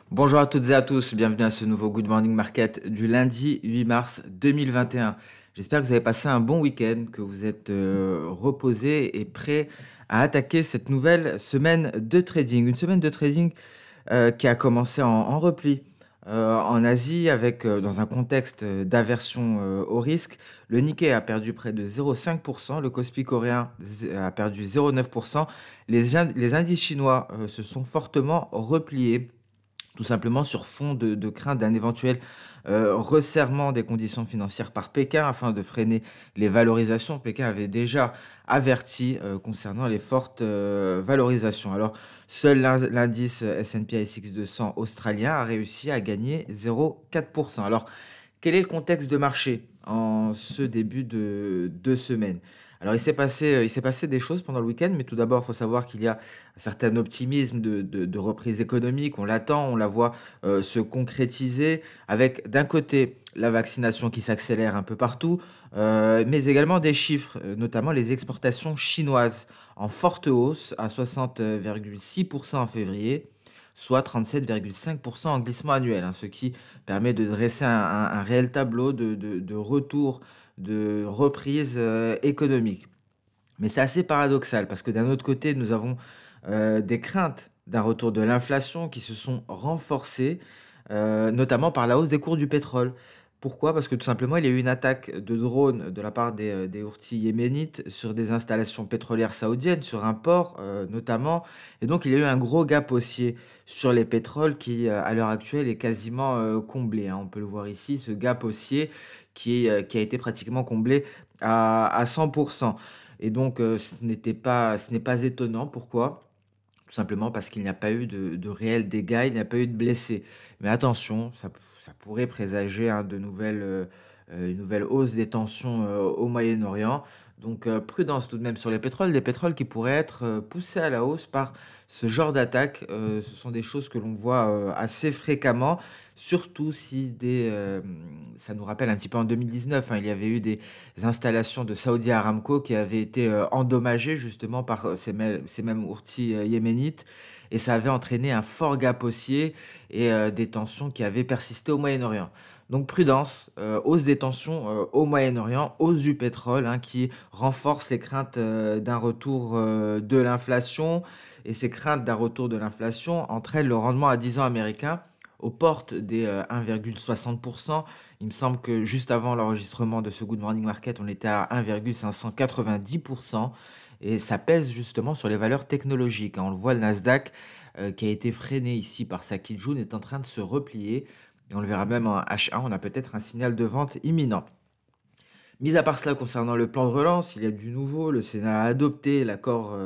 Bonjour à toutes et à tous, bienvenue à ce nouveau Good Morning Market du lundi 8 mars 2021. J'espère que vous avez passé un bon week-end, que vous êtes reposés et prêts à attaquer cette nouvelle semaine de trading. Une semaine de trading qui a commencé en repli en Asie avec, dans un contexte d'aversion au risque. Le Nikkei a perdu près de 0,5%, le Kospi coréen a perdu 0,9%. Les indices chinois se sont fortement repliés tout simplement sur fond de crainte d'un éventuel resserrement des conditions financières par Pékin afin de freiner les valorisations. Pékin avait déjà averti concernant les fortes valorisations. Alors, seul l'indice S&P ASX 200 australien a réussi à gagner 0,4%. Alors, quel est le contexte de marché en ce début de semaine? Alors, il s'est passé des choses pendant le week-end, mais tout d'abord, il faut savoir qu'il y a un certain optimisme de reprise économique. On l'attend, on la voit se concrétiser avec d'un côté la vaccination qui s'accélère un peu partout, mais également des chiffres, notamment les exportations chinoises en forte hausse à 60,6% en février, soit 37,5% en glissement annuel, hein, ce qui permet de dresser un réel tableau de retour, de reprise économique. Mais c'est assez paradoxal parce que d'un autre côté, nous avons des craintes d'un retour de l'inflation qui se sont renforcées, notamment par la hausse des cours du pétrole. Pourquoi? Parce que tout simplement, il y a eu une attaque de drone de la part des Houthis yéménites sur des installations pétrolières saoudiennes, sur un port notamment. Et donc, il y a eu un gros gap haussier sur les pétroles qui, à l'heure actuelle, est quasiment comblé, hein. On peut le voir ici, ce gap haussier qui a été pratiquement comblé à 100%. Et donc, ce n'est pas étonnant. Pourquoi? Tout simplement parce qu'il n'y a pas eu de réels dégâts, il n'y a pas eu de blessés. Mais attention, ça pourrait présager hein, une nouvelle hausse des tensions au Moyen-Orient. Donc prudence tout de même sur les pétroles qui pourraient être poussés à la hausse par ce genre d'attaque. Ce sont des choses que l'on voit assez fréquemment, surtout si ça nous rappelle un petit peu en 2019, hein, il y avait eu des installations de Saudi Aramco qui avaient été endommagées justement par ces mêmes Houthis yéménites et ça avait entraîné un fort gap haussier et des tensions qui avaient persisté au Moyen-Orient. Donc prudence, hausse des tensions au Moyen-Orient, hausse du pétrole hein, qui renforce les craintes d'un retour de l'inflation et ces craintes d'un retour de l'inflation entraînent le rendement à 10 ans américain aux portes des 1,60%. Il me semble que juste avant l'enregistrement de ce Good Morning Market, on était à 1,590% et ça pèse justement sur les valeurs technologiques, hein. On le voit, le Nasdaq qui a été freiné ici par sa Kijun est en train de se replier et on le verra même en H1, on a peut-être un signal de vente imminent. Mis à part cela, concernant le plan de relance, il y a du nouveau. Le Sénat a adopté l'accord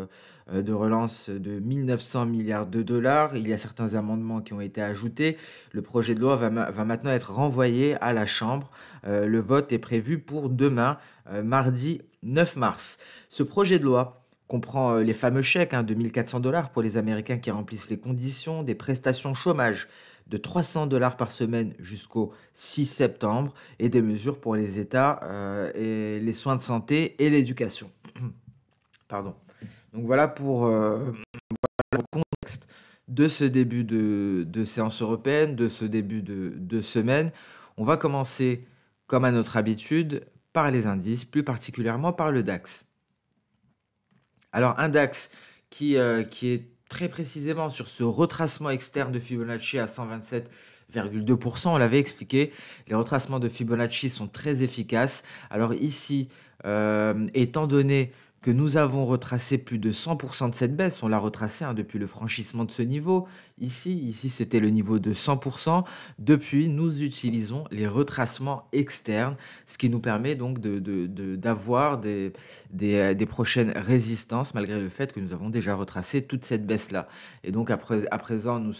de relance de 1900 milliards de dollars. Il y a certains amendements qui ont été ajoutés. Le projet de loi va maintenant être renvoyé à la Chambre. Le vote est prévu pour demain, mardi 9 mars. Ce projet de loi comprend les fameux chèques hein, de 1400 dollars pour les Américains qui remplissent les conditions, des prestations chômage de 300 dollars par semaine jusqu'au 6 septembre et des mesures pour les États et les soins de santé et l'éducation. Pardon. Donc voilà pour le contexte de ce début de séance européenne, de ce début de semaine. On va commencer, comme à notre habitude, par les indices, plus particulièrement par le DAX. Alors un DAX qui est très précisément sur ce retracement externe de Fibonacci à 127,2%, on l'avait expliqué, les retracements de Fibonacci sont très efficaces. Alors ici, étant donné que nous avons retracé plus de 100% de cette baisse, on l'a retracé hein, depuis le franchissement de ce niveau, ici c'était le niveau de 100%, depuis nous utilisons les retracements externes, ce qui nous permet donc d'avoir des prochaines résistances malgré le fait que nous avons déjà retracé toute cette baisse-là. Et donc à présent, nous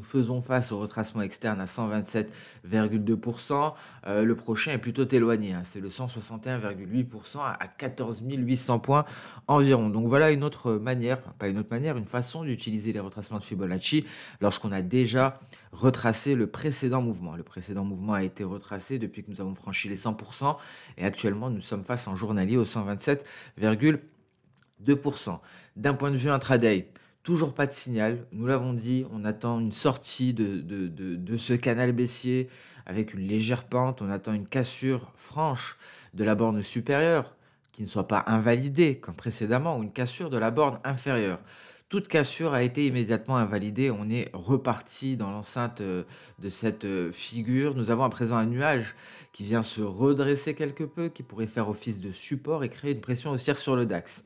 faisons face au retracement externe à 127,2%. Le prochain est plutôt éloigné, hein, c'est le 161,8% à 14 800 points environ. Donc voilà une autre manière, pas une autre manière, une façon d'utiliser les retracements de Fibonacci lorsqu'on a déjà retracé le précédent mouvement. Le précédent mouvement a été retracé depuis que nous avons franchi les 100% et actuellement nous sommes face en journalier au 127,2%. D'un point de vue intraday, Toujours pas de signal. Nous l'avons dit, on attend une sortie de ce canal baissier avec une légère pente. On attend une cassure franche de la borne supérieure qui ne soit pas invalidée comme précédemment ou une cassure de la borne inférieure. Toute cassure a été immédiatement invalidée. On est reparti dans l'enceinte de cette figure. Nous avons à présent un nuage qui vient se redresser quelque peu, qui pourrait faire office de support et créer une pression haussière sur le DAX.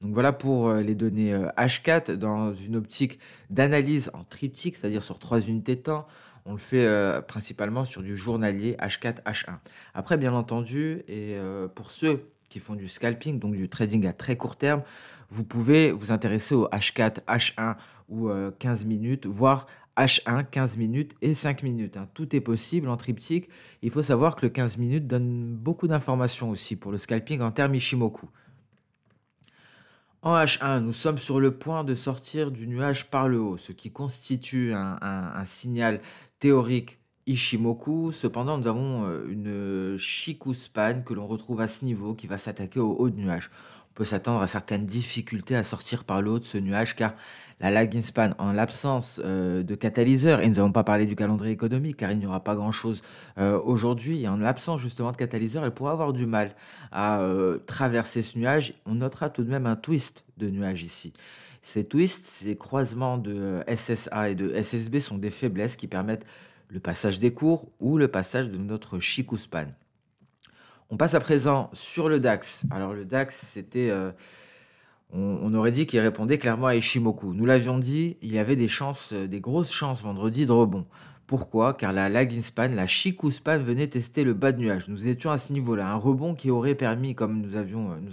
Donc voilà pour les données H4 dans une optique d'analyse en triptyque, c'est-à-dire sur 3 unités de temps. On le fait principalement sur du journalier H4, H1. Après, bien entendu, et pour ceux qui font du scalping, donc du trading à très court terme, vous pouvez vous intéresser au H4, H1 ou 15 minutes, voire H1, 15 minutes et 5 minutes, hein. Tout est possible en triptyque. Il faut savoir que le 15 minutes donne beaucoup d'informations aussi pour le scalping en termes Ishimoku. En H1, nous sommes sur le point de sortir du nuage par le haut, ce qui constitue un signal théorique Ishimoku. Cependant, nous avons une Chikou-span que l'on retrouve à ce niveau qui va s'attaquer au haut de nuage. On peut s'attendre à certaines difficultés à sortir par le haut de ce nuage car la lagging span, en l'absence de catalyseur, et nous n'avons pas parlé du calendrier économique car il n'y aura pas grand-chose aujourd'hui, et en l'absence justement de catalyseur, elle pourra avoir du mal à traverser ce nuage. On notera tout de même un twist de nuage ici. Ces twists, ces croisements de SSA et de SSB sont des faiblesses qui permettent le passage des cours ou le passage de notre Chikou-span. On passe à présent sur le DAX. Alors le DAX, c'était, on aurait dit qu'il répondait clairement à Ishimoku. Nous l'avions dit, il y avait des chances, des grosses chances vendredi de rebond. Pourquoi? Car la lagging span, la Chikou-span venait tester le bas de nuage. Nous étions à ce niveau-là, un rebond qui aurait permis, comme nous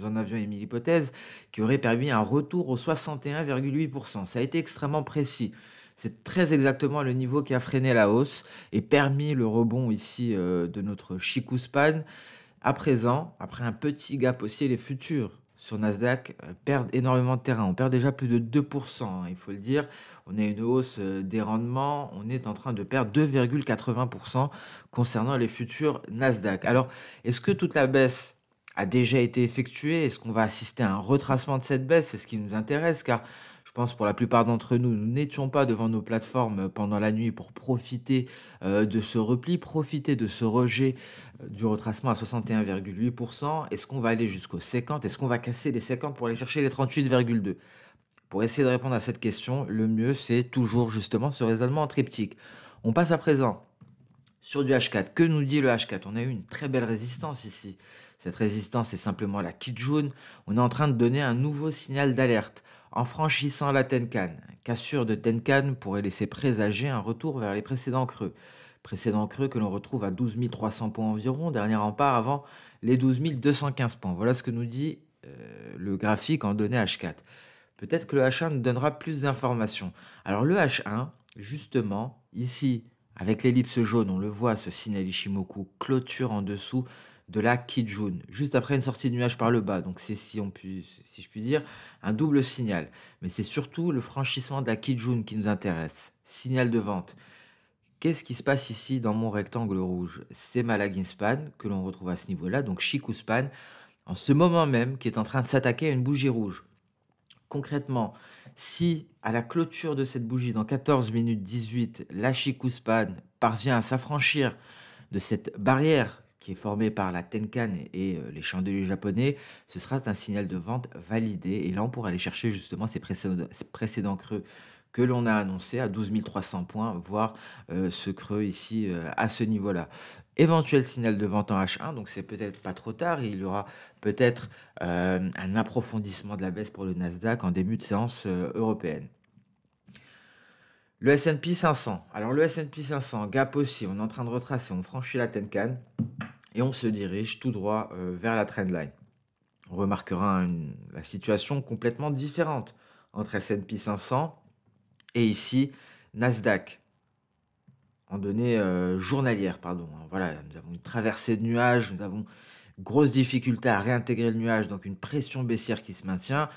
en avions émis l'hypothèse, qui aurait permis un retour au 61,8%. Ça a été extrêmement précis. C'est très exactement le niveau qui a freiné la hausse et permis le rebond ici de notre Chikou-span. À présent, après un petit gap haussier, les futurs sur Nasdaq perdent énormément de terrain. On perd déjà plus de 2%, hein, il faut le dire. On a une hausse des rendements. On est en train de perdre 2,80% concernant les futurs Nasdaq. Alors, est-ce que toute la baisse a déjà été effectuée? Est-ce qu'on va assister à un retracement de cette baisse? C'est ce qui nous intéresse, car je pense pour la plupart d'entre nous, nous n'étions pas devant nos plateformes pendant la nuit pour profiter de ce repli, profiter de ce rejet du retracement à 61,8%. Est-ce qu'on va aller jusqu'aux 50? Est-ce qu'on va casser les 50 pour aller chercher les 38,2? Pour essayer de répondre à cette question, le mieux, c'est toujours justement ce raisonnement en triptyque. On passe à présent sur du H4. Que nous dit le H4? On a eu une très belle résistance ici. Cette résistance est simplement la Kijun. On est en train de donner un nouveau signal d'alerte. En franchissant la Tenkan, cassure de Tenkan pourrait laisser présager un retour vers les précédents creux. Précédents creux que l'on retrouve à 12 300 points environ, dernier rempart avant les 12 215 points. Voilà ce que nous dit le graphique en données H4. Peut-être que le H1 nous donnera plus d'informations. Alors le H1, justement, ici, avec l'ellipse jaune, on le voit, ce signal Ishimoku clôture en dessous de la Kijun, juste après une sortie de nuage par le bas. Donc c'est, si je puis dire, un double signal. Mais c'est surtout le franchissement de la Kijun qui nous intéresse. Signal de vente. Qu'est-ce qui se passe ici dans mon rectangle rouge? C'est ma lagging span que l'on retrouve à ce niveau-là, donc Chikou span, en ce moment même, qui est en train de s'attaquer à une bougie rouge. Concrètement, si à la clôture de cette bougie, dans 14 minutes 18, la Chikou span parvient à s'affranchir de cette barrière qui est formée par la Tenkan et les chandeliers japonais, ce sera un signal de vente validé. Et là, on pourra aller chercher justement ces précédents creux que l'on a annoncé à 12 300 points, voire ce creux ici à ce niveau-là. Éventuel signal de vente en H1, donc c'est peut-être pas trop tard. Il y aura peut-être un approfondissement de la baisse pour le Nasdaq en début de séance européenne. Le S&P 500. Alors le S&P 500, gap aussi, on est en train de retracer, on franchit la Tenkan et on se dirige tout droit vers la trendline. On remarquera la situation complètement différente entre S&P 500 et ici Nasdaq en données journalières, pardon. Voilà, nous avons une traversée de nuages, nous avons une grosse difficulté à réintégrer le nuage, donc une pression baissière qui se maintient.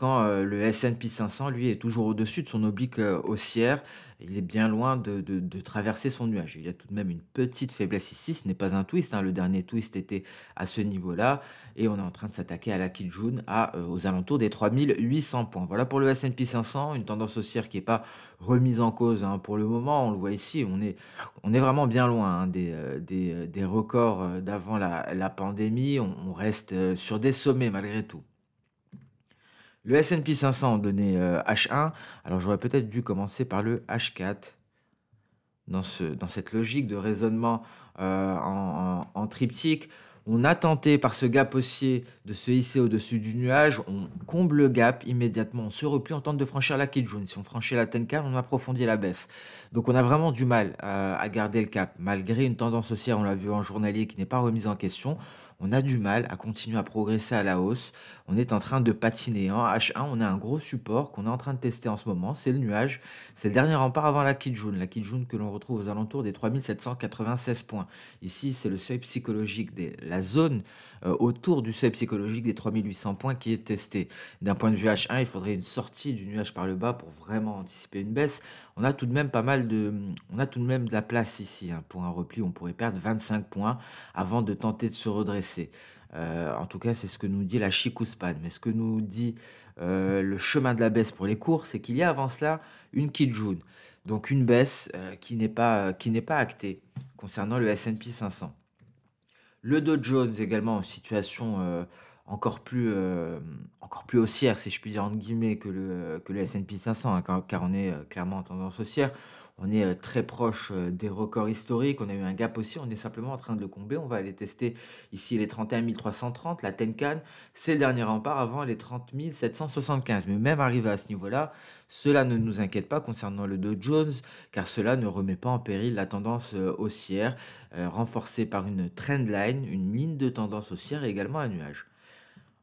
quand le S&P 500, lui, est toujours au-dessus de son oblique haussière. Il est bien loin de traverser son nuage. Il y a tout de même une petite faiblesse ici. Ce n'est pas un twist, hein. Le dernier twist était à ce niveau-là. Et on est en train de s'attaquer à la Kijun aux alentours des 3800 points. Voilà pour le S&P 500, une tendance haussière qui n'est pas remise en cause, hein, pour le moment. On le voit ici, on est vraiment bien loin, hein, des records d'avant la pandémie. On reste sur des sommets malgré tout. Le S&P 500 donné H1. Alors j'aurais peut-être dû commencer par le H4 dans cette logique de raisonnement en triptyque. On a tenté par ce gap haussier de se hisser au-dessus du nuage, on comble le gap immédiatement, on se replie, on tente de franchir la Kijun. Si on franchit la Tenkan, on approfondit la baisse. Donc on a vraiment du mal à garder le cap, malgré une tendance haussière, on l'a vu en journalier, qui n'est pas remise en question. On a du mal à continuer à progresser à la hausse. On est en train de patiner. En H1, on a un gros support qu'on est en train de tester en ce moment, c'est le nuage. C'est le dernier rempart avant la Kijun. La Kijun que l'on retrouve aux alentours des 3796 points. Ici, c'est le seuil psychologique, la zone autour du seuil psychologique des 3800 points qui est testé. D'un point de vue H1, il faudrait une sortie du nuage par le bas pour vraiment anticiper une baisse. On a tout de même on a tout de même de la place ici, hein. Pour un repli, on pourrait perdre 25 points avant de tenter de se redresser. En tout cas, c'est ce que nous dit la Chikuspan. Mais ce que nous dit le chemin de la baisse pour les cours, c'est qu'il y a avant cela une Kijun. Donc une baisse qui n'est pas actée concernant le S&P 500. Le Dow Jones également en situation encore plus haussière, si je puis dire entre guillemets, que le S&P 500, hein, car on est clairement en tendance haussière. On est très proche des records historiques. On a eu un gap aussi. On est simplement en train de le combler. On va aller tester ici les 31 330. La Tenkan, c'est le dernier rempart avant les 30 775. Mais même arrivé à ce niveau-là, cela ne nous inquiète pas concernant le Dow Jones, car cela ne remet pas en péril la tendance haussière, renforcée par une trendline, une ligne de tendance haussière et également un nuage.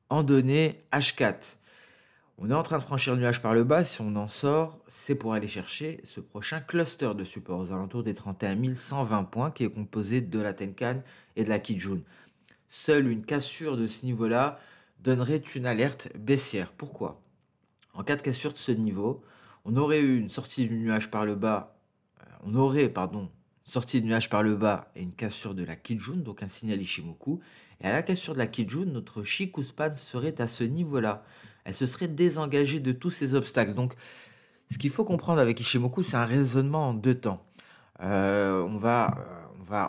En données H4, on est en train de franchir le nuage par le bas. Si on en sort, c'est pour aller chercher ce prochain cluster de support aux alentours des 31 120 points qui est composé de la Tenkan et de la Kijun. Seule une cassure de ce niveau-là donnerait une alerte baissière. Pourquoi? En cas de cassure de ce niveau, on aurait eu une sortie du nuage par le bas, on aurait, pardon, une sortie du nuage par le bas et une cassure de la Kijun, donc un signal Ishimoku. Et à la cassure de la Kijun, notre Chikuspan serait à ce niveau-là. Elle se serait désengagée de tous ces obstacles. Donc, ce qu'il faut comprendre avec Ishimoku, c'est un raisonnement en deux temps. On va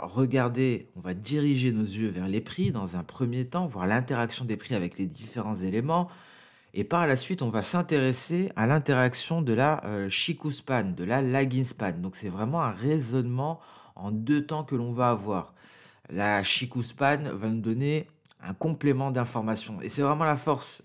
regarder, on va diriger nos yeux vers les prix dans un premier temps, voir l'interaction des prix avec les différents éléments. Et par la suite, on va s'intéresser à l'interaction de la Chikuspan, de la lagging span. Donc c'est vraiment un raisonnement en deux temps que l'on va avoir. La Chikuspan va nous donner un complément d'information. Et c'est vraiment la force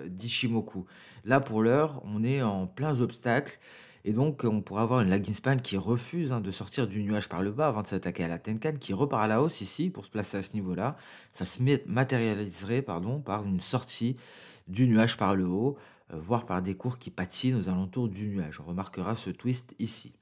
d'Ishimoku. Là, pour l'heure, on est en plein obstacle. Et donc, on pourra avoir une lagging span qui refuse, hein, de sortir du nuage par le bas avant de s'attaquer à la Tenkan, qui repart à la hausse ici pour se placer à ce niveau-là. Ça se matérialiserait, pardon, par une sortie du nuage par le haut, voire par des cours qui patinent aux alentours du nuage. On remarquera ce twist ici.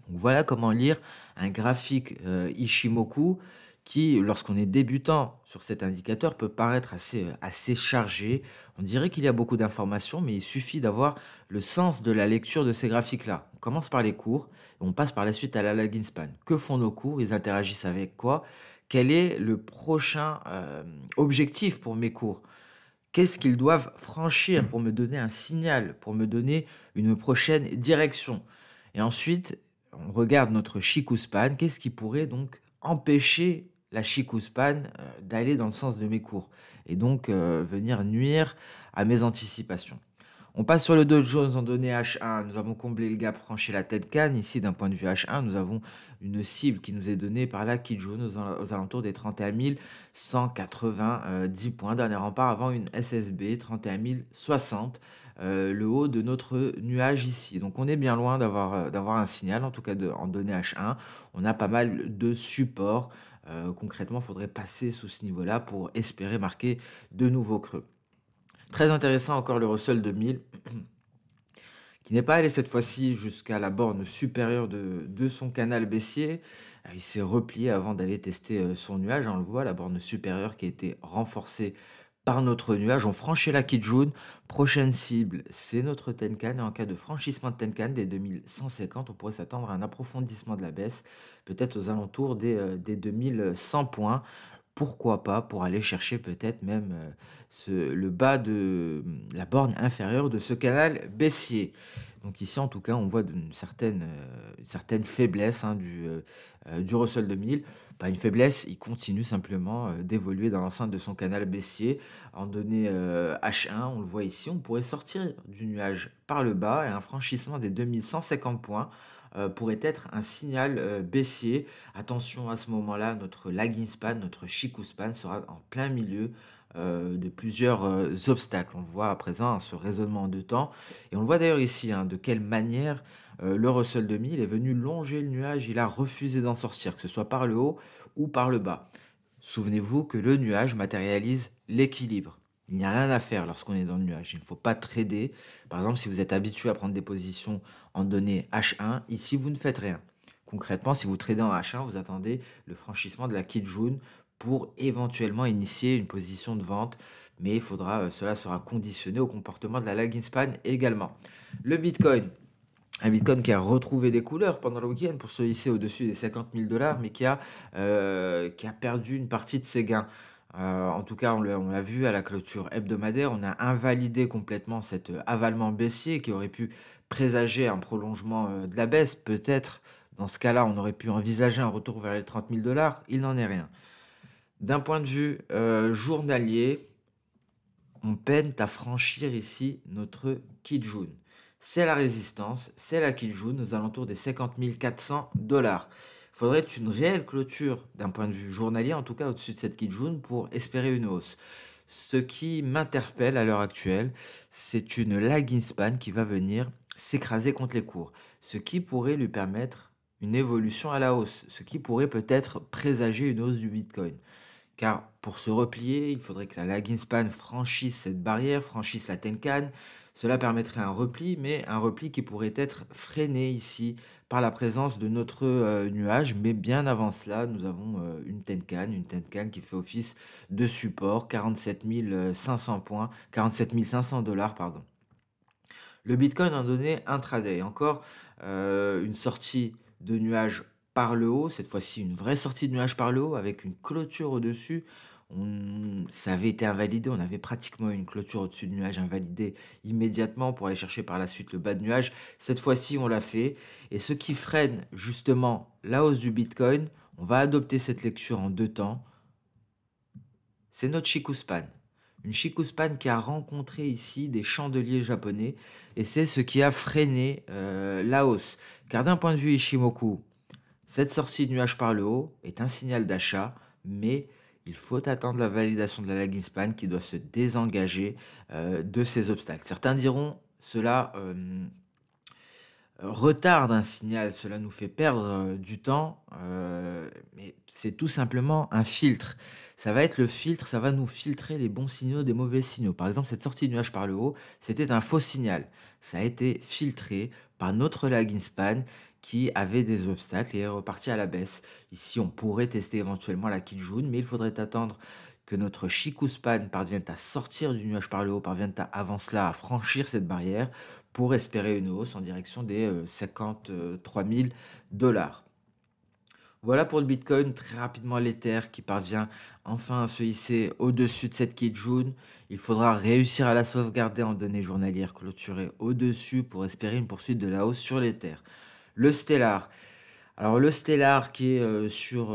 Donc voilà comment lire un graphique Ishimoku qui, lorsqu'on est débutant sur cet indicateur, peut paraître assez chargé. On dirait qu'il y a beaucoup d'informations, mais il suffit d'avoir le sens de la lecture de ces graphiques-là. On commence par les cours, et on passe par la suite à la lagging span. Que font nos cours? Ils interagissent avec quoi? Quel est le prochain objectif pour mes cours? Qu'est-ce qu'ils doivent franchir pour me donner un signal, pour me donner une prochaine direction? Et ensuite, on regarde notre Chikuspan. Qu'est-ce qui pourrait donc empêcher la Chikuspan d'aller dans le sens de mes cours et donc venir nuire à mes anticipations? On passe sur le Dow Jones en données H1. Nous avons comblé le gap, franchi la Tenkan. Ici, d'un point de vue H1, nous avons une cible qui nous est donnée par la Kijun aux alentours des 31 190 points. Dernier rempart avant une SSB, 31 060, le haut de notre nuage ici. Donc, on est bien loin d'avoir un signal, en tout cas en données H1. On a pas mal de supports. Concrètement, il faudrait passer sous ce niveau-là pour espérer marquer de nouveaux creux. Très intéressant encore le Russell 2000, qui n'est pas allé cette fois-ci jusqu'à la borne supérieure de son canal baissier. Il s'est replié avant d'aller tester son nuage. On le voit, la borne supérieure qui a été renforcée par notre nuage. On franchit la Kijun. Prochaine cible, c'est notre Tenkan. Et en cas de franchissement de Tenkan des 2150, on pourrait s'attendre à un approfondissement de la baisse, peut-être aux alentours des 2100 points. Pourquoi pas pour aller chercher peut-être même le bas de la borne inférieure de ce canal baissier. Donc ici, en tout cas, on voit une certaine faiblesse hein, du Russell 2000. Pas une faiblesse, il continue simplement d'évoluer dans l'enceinte de son canal baissier. En données H1, on le voit ici, on pourrait sortir du nuage par le bas et un franchissement des 2150 points pourrait être un signal baissier. Attention à ce moment-là, notre lagging span, notre Chikou span sera en plein milieu de plusieurs obstacles. On le voit à présent, hein, ce raisonnement en deux temps. Et on le voit d'ailleurs ici, hein, de quelle manière le Russell 2000 est venu longer le nuage. Il a refusé d'en sortir, que ce soit par le haut ou par le bas. Souvenez-vous que le nuage matérialise l'équilibre. Il n'y a rien à faire lorsqu'on est dans le nuage. Il ne faut pas trader. Par exemple, si vous êtes habitué à prendre des positions en données H1, ici, vous ne faites rien. Concrètement, si vous tradez en H1, vous attendez le franchissement de la Kijun pour éventuellement initier une position de vente. Mais cela sera conditionné au comportement de la lagging span également. Le Bitcoin. Un Bitcoin qui a retrouvé des couleurs pendant le week-end pour se hisser au-dessus des 50 000 dollars, mais qui a perdu une partie de ses gains. En tout cas, on l'a vu à la clôture hebdomadaire, on a invalidé complètement cet avalement baissier qui aurait pu présager un prolongement de la baisse. Peut-être, dans ce cas-là, on aurait pu envisager un retour vers les 30 000 dollars. Il n'en est rien. D'un point de vue journalier, on peine à franchir ici notre Kijun. C'est la résistance, c'est la Kijun aux alentours des 50 400 dollars. Il faudrait une réelle clôture d'un point de vue journalier, en tout cas au-dessus de cette Kijun, pour espérer une hausse. Ce qui m'interpelle à l'heure actuelle, c'est une lagging span qui va venir s'écraser contre les cours, ce qui pourrait lui permettre une évolution à la hausse, ce qui pourrait peut-être présager une hausse du Bitcoin. Car pour se replier, il faudrait que la lagging span franchisse cette barrière, franchisse la Tenkan. Cela permettrait un repli, mais un repli qui pourrait être freiné ici par la présence de notre nuage. Mais bien avant cela, nous avons une Tenkan qui fait office de support, 47 500 points, 47 500 dollars, pardon. Le Bitcoin en donnait intraday. Encore une sortie de nuage par le haut, cette fois-ci une vraie sortie de nuage par le haut avec une clôture au-dessus. Ça avait été invalidé, on avait pratiquement une clôture au-dessus du nuage invalidée immédiatement pour aller chercher par la suite le bas de nuage. Cette fois-ci, on l'a fait. Et ce qui freine justement la hausse du Bitcoin, on va adopter cette lecture en deux temps. C'est notre Chikou span. Une Chikou span qui a rencontré ici des chandeliers japonais et c'est ce qui a freiné la hausse. Car d'un point de vue Ishimoku, cette sortie de nuage par le haut est un signal d'achat, mais il faut attendre la validation de la lagging span qui doit se désengager de ces obstacles. Certains diront cela retarde un signal, cela nous fait perdre du temps, mais c'est tout simplement un filtre. Ça va être le filtre, ça va nous filtrer les bons signaux des mauvais signaux. Par exemple, cette sortie de nuage par le haut, c'était un faux signal. Ça a été filtré par notre lagging span qui avait des obstacles et est reparti à la baisse. Ici, on pourrait tester éventuellement la Kijun, mais il faudrait attendre que notre Chikou span parvienne à sortir du nuage par le haut, parvienne avant cela à franchir cette barrière pour espérer une hausse en direction des 53 000 dollars. Voilà pour le Bitcoin, très rapidement l'Ether qui parvient enfin à se hisser au-dessus de cette Kijun. Il faudra réussir à la sauvegarder en données journalières clôturées au-dessus pour espérer une poursuite de la hausse sur l'Ether. Le Stellar. Alors le Stellar qui est sur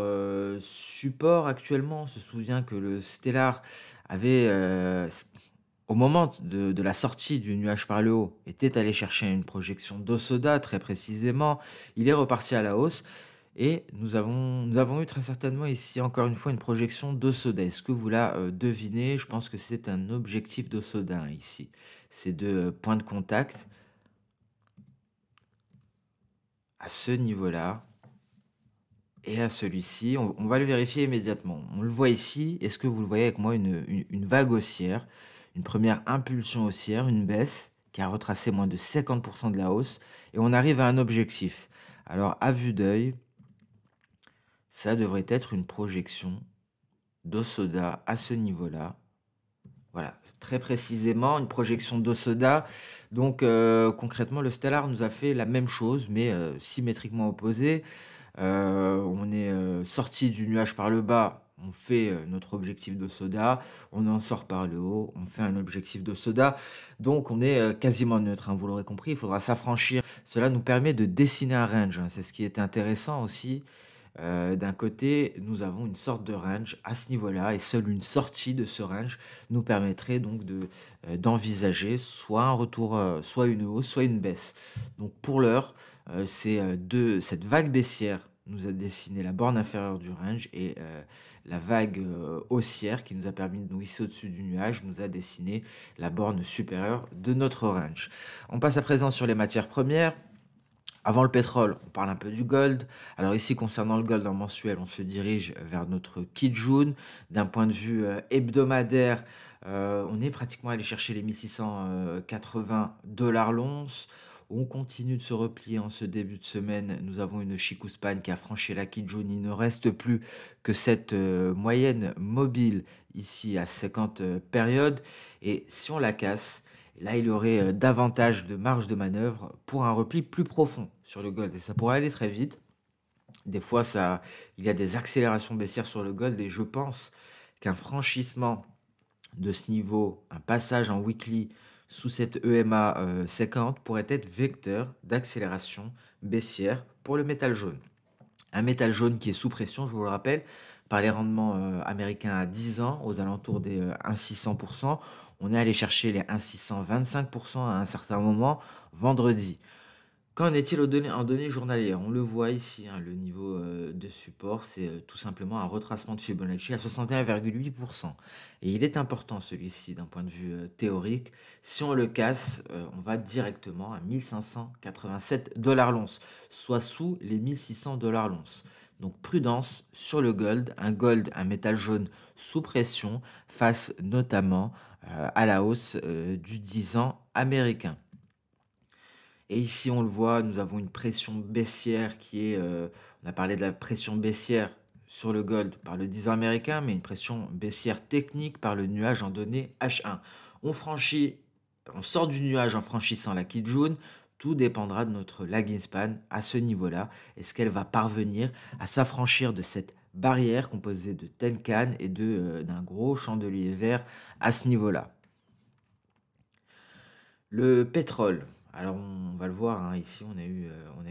support actuellement, on se souvient que le Stellar avait, au moment de la sortie du nuage par le haut, était allé chercher une projection d'Osoda très précisément. Il est reparti à la hausse et nous avons eu très certainement ici encore une fois une projection d'Osoda. Est-ce que vous la devinez? Je pense que c'est un objectif d'Osoda hein, ici. Ces deux points de contact à ce niveau-là. Et à celui-ci, on va le vérifier immédiatement. On le voit ici. Est-ce que vous le voyez avec moi, une vague haussière, une première impulsion haussière, une baisse qui a retracé moins de 50% de la hausse. Et on arrive à un objectif. Alors, à vue d'œil, ça devrait être une projection d'Osoda à ce niveau-là. Voilà, très précisément, une projection d'Hosoda. Donc, concrètement, le Stellar nous a fait la même chose, mais symétriquement opposé. On est, sorti du nuage par le bas, on fait, notre objectif de soda, on en sort par le haut, on fait un objectif de soda. Donc on est, quasiment neutre, hein, vous l'aurez compris, il faudra s'affranchir. Cela nous permet de dessiner un range, hein, c'est ce qui est intéressant aussi. D'un côté, nous avons une sorte de range à ce niveau-là et seule une sortie de ce range nous permettrait donc d'envisager soit un retour, soit une hausse, soit une baisse. Donc pour l'heure, cette vague baissière nous a dessiné la borne inférieure du range et la vague, haussière qui nous a permis de nous hisser au-dessus du nuage nous a dessiné la borne supérieure de notre range. On passe à présent sur les matières premières. Avant le pétrole, on parle un peu du gold. Alors ici, concernant le gold en mensuel, on se dirige vers notre Kijun. D'un point de vue hebdomadaire, on est pratiquement allé chercher les 1680 $ l'once. On continue de se replier en ce début de semaine. Nous avons une Chikuspan qui a franchi la Kijun. Il ne reste plus que cette moyenne mobile ici à 50 périodes. Et si on la casse, là, il y aurait davantage de marge de manœuvre pour un repli plus profond sur le gold. Et ça pourrait aller très vite. Des fois, il y a des accélérations baissières sur le gold et je pense qu'un franchissement de ce niveau, un passage en weekly sous cette EMA 50 pourrait être vecteur d'accélération baissière pour le métal jaune. Un métal jaune qui est sous pression, je vous le rappelle, par les rendements américains à 10 ans, aux alentours des 1,600%. On est allé chercher les 1,625% à un certain moment, vendredi. Qu'en est-il en données journalières? On le voit ici, hein, le niveau de support, c'est tout simplement un retracement de Fibonacci à 61,8%. Et il est important celui-ci d'un point de vue théorique. Si on le casse, on va directement à 1587 $ l'once, soit sous les 1600 $ l'once. Donc prudence sur le gold, un métal jaune sous pression face notamment à la hausse du 10 ans américain. Et ici, on le voit, nous avons une pression baissière on a parlé de la pression baissière sur le gold par le 10 ans américain, mais une pression baissière technique par le nuage en données H1. On franchit, on sort du nuage en franchissant la Kijun. Tout dépendra de notre lagging span à ce niveau-là. Est-ce qu'elle va parvenir à s'affranchir de cette barrière composée de Tenkan et d'un gros chandelier vert à ce niveau-là? Le pétrole, alors on va le voir, hein, ici on a eu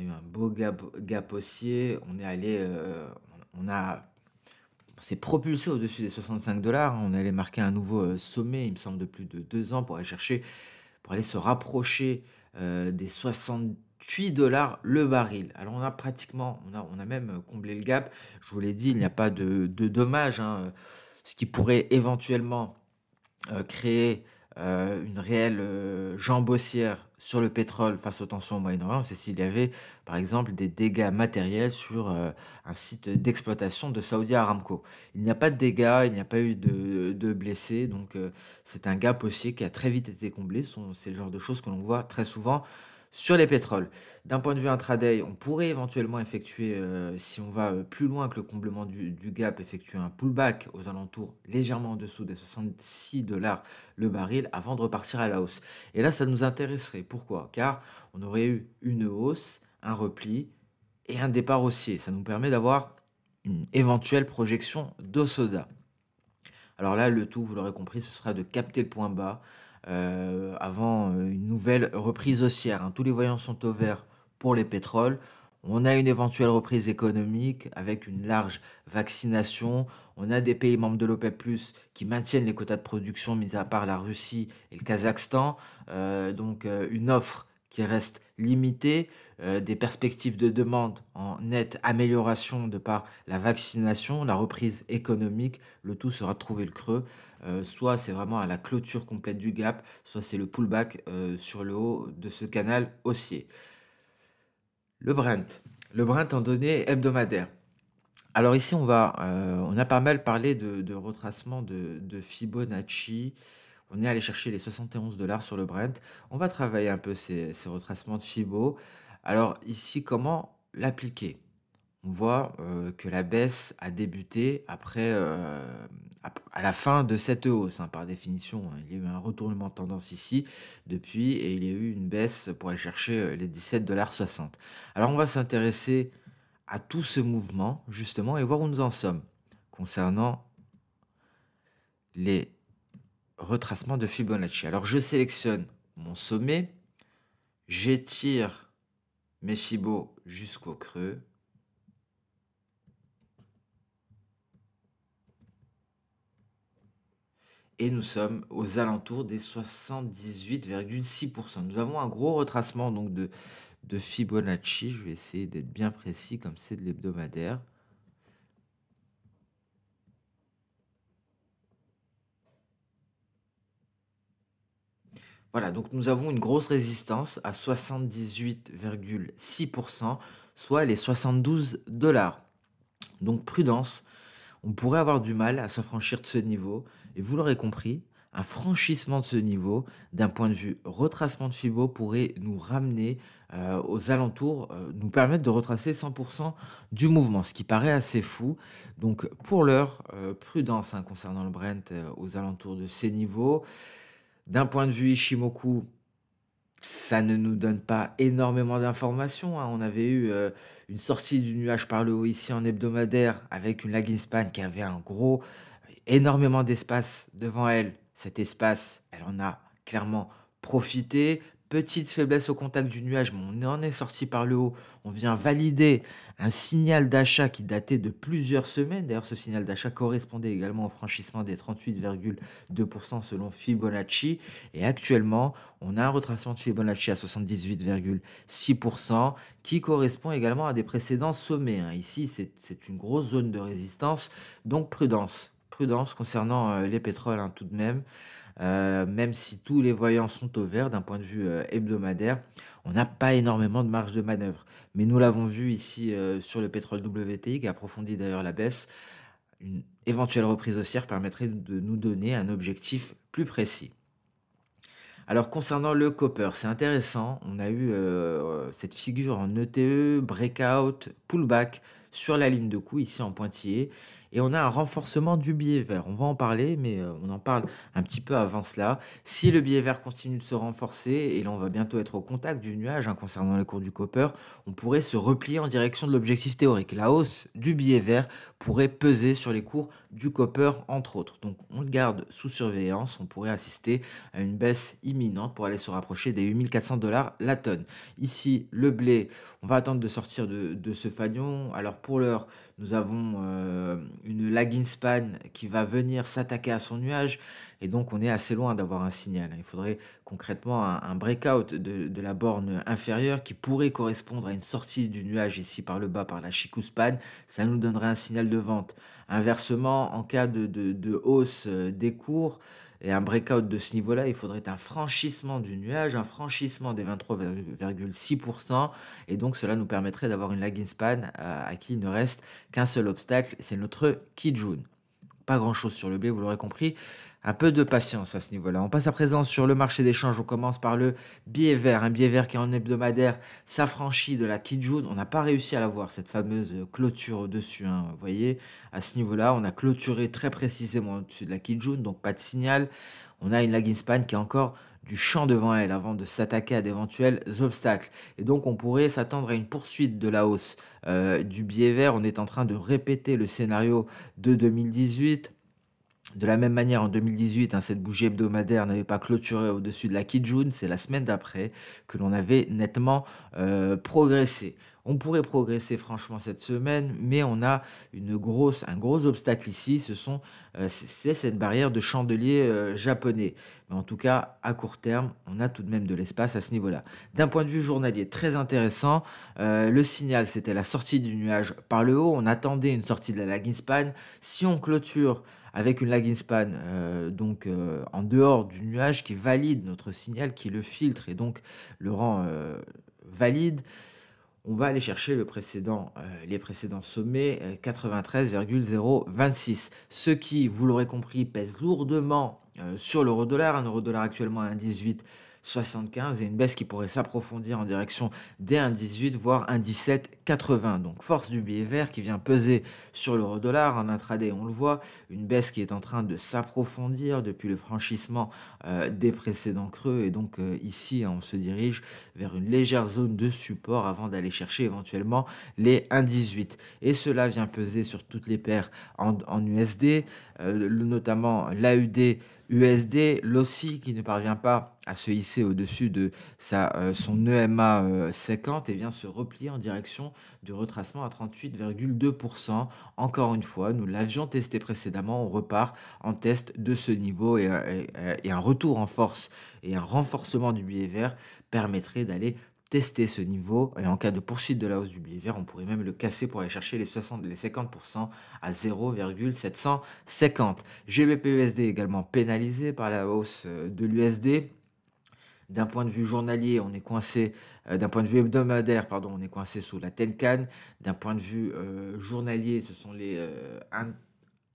un beau gap haussier, on s'est propulsé au-dessus des 65 $, hein, on est allé marquer un nouveau sommet, il me semble, de plus de 2 ans pour aller se rapprocher des 68 $ le baril. Alors on a même comblé le gap, je vous l'ai dit, il n'y a pas de dommage, hein, ce qui pourrait éventuellement créer une réelle jambe haussière sur le pétrole face aux tensions au Moyen-Orient, c'est s'il y avait, par exemple, des dégâts matériels sur un site d'exploitation de Saudi Aramco. Il n'y a pas de dégâts, il n'y a pas eu de blessés, donc c'est un gap haussier qui a très vite été comblé. C'est le genre de choses que l'on voit très souvent sur les pétroles. D'un point de vue intraday, on pourrait éventuellement effectuer, si on va plus loin que le comblement du gap, effectuer un pullback aux alentours légèrement en dessous des 66 $ le baril avant de repartir à la hausse. Et là, ça nous intéresserait. Pourquoi? Car on aurait eu une hausse, un repli et un départ haussier. Ça nous permet d'avoir une éventuelle projection d'Osoda. Alors là, le tout, vous l'aurez compris, ce sera de capter le point bas avant une nouvelle reprise haussière, hein. Tous les voyants sont au vert pour les pétroles. On a une éventuelle reprise économique avec une large vaccination. On a des pays membres de l'OPEP+, qui maintiennent les quotas de production, mis à part la Russie et le Kazakhstan. Donc une offre qui reste limitée, des perspectives de demande en nette amélioration de par la vaccination, la reprise économique. Le tout sera de trouver le creux. Soit c'est vraiment à la clôture complète du gap, soit c'est le pullback sur le haut de ce canal haussier. Le Brent. Le Brent en données hebdomadaires. Alors ici, on a pas mal parlé de retracement de Fibonacci. On est allé chercher les 71 $ sur le Brent. On va travailler un peu ces retracements de Fibo. Alors ici, comment l'appliquer? on voit, que la baisse a débuté après, à la fin de cette hausse, hein, par définition, hein. Il y a eu un retournement de tendance ici depuis et il y a eu une baisse pour aller chercher, les 17,60 $. Alors on va s'intéresser à tout ce mouvement justement et voir où nous en sommes concernant les retracements de Fibonacci. Alors je sélectionne mon sommet, j'étire mes fibos jusqu'au creux et nous sommes aux alentours des 78,6. Nous avons un gros retracement donc de Fibonacci. Je vais essayer d'être bien précis comme c'est de l'hebdomadaire. Voilà, donc nous avons une grosse résistance à 78,6, soit les 72 $. Donc prudence, on pourrait avoir du mal à s'affranchir de ce niveau. Et vous l'aurez compris, un franchissement de ce niveau, d'un point de vue retracement de Fibo, pourrait nous ramener aux alentours, nous permettre de retracer 100% du mouvement, ce qui paraît assez fou. Donc pour l'heure, prudence, hein, concernant le Brent aux alentours de ces niveaux. D'un point de vue Ishimoku, ça ne nous donne pas énormément d'informations, hein. On avait eu, une sortie du nuage par le haut ici en hebdomadaire avec une lagging span qui avait un gros énormément d'espace devant elle. Cet espace, elle en a clairement profité. Petite faiblesse au contact du nuage, mais on en est sorti par le haut. On vient valider un signal d'achat qui datait de plusieurs semaines. D'ailleurs, ce signal d'achat correspondait également au franchissement des 38,2% selon Fibonacci. Et actuellement, on a un retracement de Fibonacci à 78,6% qui correspond également à des précédents sommets, hein. Ici, c'est une grosse zone de résistance, donc prudence. Prudence concernant les pétroles, hein, tout de même si tous les voyants sont au vert d'un point de vue hebdomadaire, on n'a pas énormément de marge de manœuvre. Mais nous l'avons vu ici sur le pétrole WTI qui approfondit d'ailleurs la baisse. Une éventuelle reprise haussière permettrait de nous donner un objectif plus précis. Alors concernant le copper, c'est intéressant. On a eu cette figure en ETE, breakout, pullback sur la ligne de coup ici en pointillé. Et on a un renforcement du billet vert. On va en parler, mais on en parle un petit peu avant cela. Si le billet vert continue de se renforcer, et là on va bientôt être au contact du nuage, hein, concernant les cours du copper, on pourrait se replier en direction de l'objectif théorique. La hausse du billet vert pourrait peser sur les cours du copper entre autres. Donc on le garde sous surveillance. On pourrait assister à une baisse imminente pour aller se rapprocher des 8400 $ la tonne. Ici, le blé, on va attendre de sortir de ce fanion. Alors pour l'heure, nous avons une lagging span qui va venir s'attaquer à son nuage et donc on est assez loin d'avoir un signal. Il faudrait concrètement un breakout de la borne inférieure qui pourrait correspondre à une sortie du nuage ici par le bas par la Chikou span. Ça nous donnerait un signal de vente. Inversement, en cas de hausse des cours, et un breakout de ce niveau-là, il faudrait un franchissement du nuage, un franchissement des 23,6%. Et donc, cela nous permettrait d'avoir une lagging span à qui il ne reste qu'un seul obstacle, c'est notre Kijun. Pas grand-chose sur le blé, vous l'aurez compris. Un peu de patience à ce niveau-là. On passe à présent sur le marché d'échange. On commence par le billet vert. Un billet vert qui en hebdomadaire s'affranchit de la Kijun. On n'a pas réussi à la voir, cette fameuse clôture au-dessus, hein. Vous voyez, à ce niveau-là, on a clôturé très précisément au-dessus de la Kijun, donc pas de signal. On a une lagging span qui a encore du champ devant elle avant de s'attaquer à d'éventuels obstacles. Et donc, on pourrait s'attendre à une poursuite de la hausse du billet vert. On est en train de répéter le scénario de 2018. De la même manière, en 2018, hein, cette bougie hebdomadaire n'avait pas clôturé au-dessus de la Kijun. C'est la semaine d'après que l'on avait nettement progressé. On pourrait progresser franchement cette semaine, mais on a un gros obstacle ici. C'est cette barrière de chandelier japonais. Mais en tout cas, à court terme, on a tout de même de l'espace à ce niveau-là. D'un point de vue journalier, très intéressant. Le signal, c'était la sortie du nuage par le haut. On attendait une sortie de la lagging span. Si on clôture avec une lagging span en dehors du nuage qui valide notre signal, qui le filtre et donc le rend valide, on va aller chercher les précédents sommets 93,026. Ce qui, vous l'aurez compris, pèse lourdement sur l'euro-dollar. Un euro-dollar actuellement à 1,1875 et une baisse qui pourrait s'approfondir en direction des 1,18 voire 1,1780. Donc force du billet vert qui vient peser sur l'euro-dollar. En intraday, on le voit, une baisse qui est en train de s'approfondir depuis le franchissement des précédents creux. Et donc ici, on se dirige vers une légère zone de support avant d'aller chercher éventuellement les 1,18. Et cela vient peser sur toutes les paires en USD, notamment l'AUD USD, l'OSSI qui ne parvient pas à se hisser au-dessus de son EMA 50 et vient se replier en direction du retracement à 38,2%. Encore une fois, nous l'avions testé précédemment, on repart en test de ce niveau et un retour en force et un renforcement du billet vert permettrait d'aller tester ce niveau et en cas de poursuite de la hausse du billet vert, on pourrait même le casser pour aller chercher les 50% à 0,750. GBP-USD également pénalisé par la hausse de l'USD. D'un point de vue journalier, on est coincé, d'un point de vue hebdomadaire, pardon, on est coincé sous la Tenkan. D'un point de vue journalier, ce sont les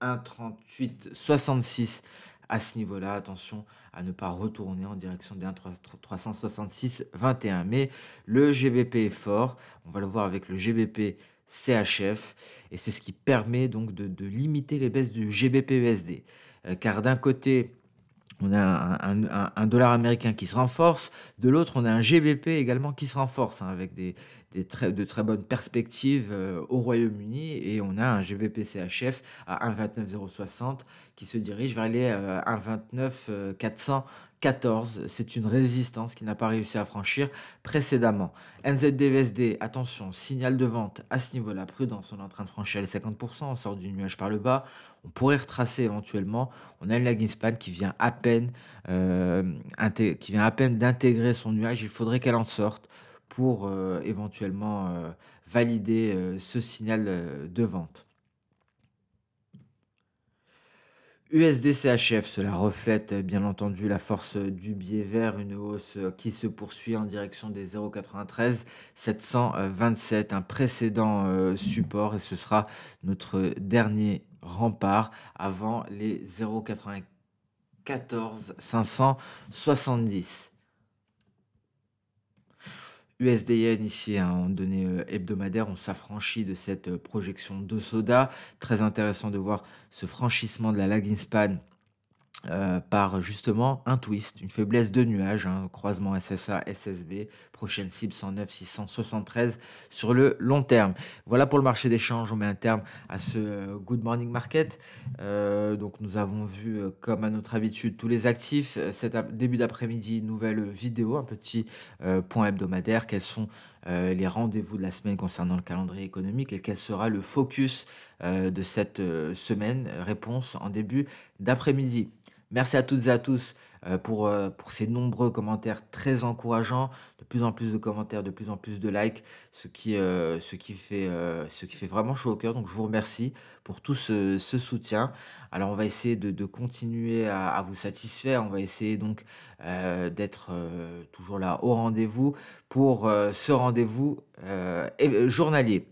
1,3866 à ce niveau-là. Attention à ne pas retourner en direction des 1,366,21. Mais le GBP est fort. On va le voir avec le GBP CHF. Et c'est ce qui permet donc de limiter les baisses du GBP-USD. Car d'un côté, on a un dollar américain qui se renforce, de l'autre, on a un GBP également qui se renforce, hein, avec de très bonnes perspectives au Royaume-Uni, et on a un GBP CHF à 1,29060 qui se dirige vers les 1,29 414. C'est une résistance qui n'a pas réussi à franchir précédemment. NZD-USD, attention, signal de vente à ce niveau-là, prudence, on est en train de franchir les 50%, on sort du nuage par le bas, on pourrait retracer éventuellement. On a une lagging span qui vient à peine d'intégrer son nuage. Il faudrait qu'elle en sorte pour éventuellement valider ce signal de vente. USD-CHF, cela reflète bien entendu la force du billet vert, une hausse qui se poursuit en direction des 0,93 727, un précédent support, et ce sera notre dernier rempart avant les 0,94 570. USD Yen ici, hein, en données hebdomadaires, on s'affranchit de cette projection de soda. Très intéressant de voir ce franchissement de la lagging span par justement un twist, une faiblesse de nuage, hein, croisement SSA, SSB, prochaine cible 109, 673 sur le long terme. Voilà pour le marché des changes, on met un terme à ce Good Morning Market. Donc nous avons vu, comme à notre habitude, tous les actifs. Début d'après-midi, nouvelle vidéo, un petit point hebdomadaire. Quels sont les rendez-vous de la semaine concernant le calendrier économique et quel sera le focus de cette semaine? Réponse en début d'après-midi. Merci à toutes et à tous pour ces nombreux commentaires très encourageants, de plus en plus de commentaires, de plus en plus de likes, ce qui fait vraiment chaud au cœur. Donc je vous remercie pour tout ce soutien. Alors on va essayer de continuer à vous satisfaire, on va essayer donc d'être toujours là au rendez-vous pour ce rendez-vous journalier.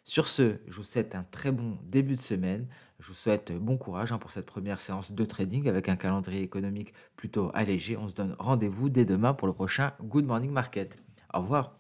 Sur ce, je vous souhaite un très bon début de semaine. Je vous souhaite bon courage, hein, pour cette première séance de trading avec un calendrier économique plutôt allégé. On se donne rendez-vous dès demain pour le prochain Good Morning Market. Au revoir.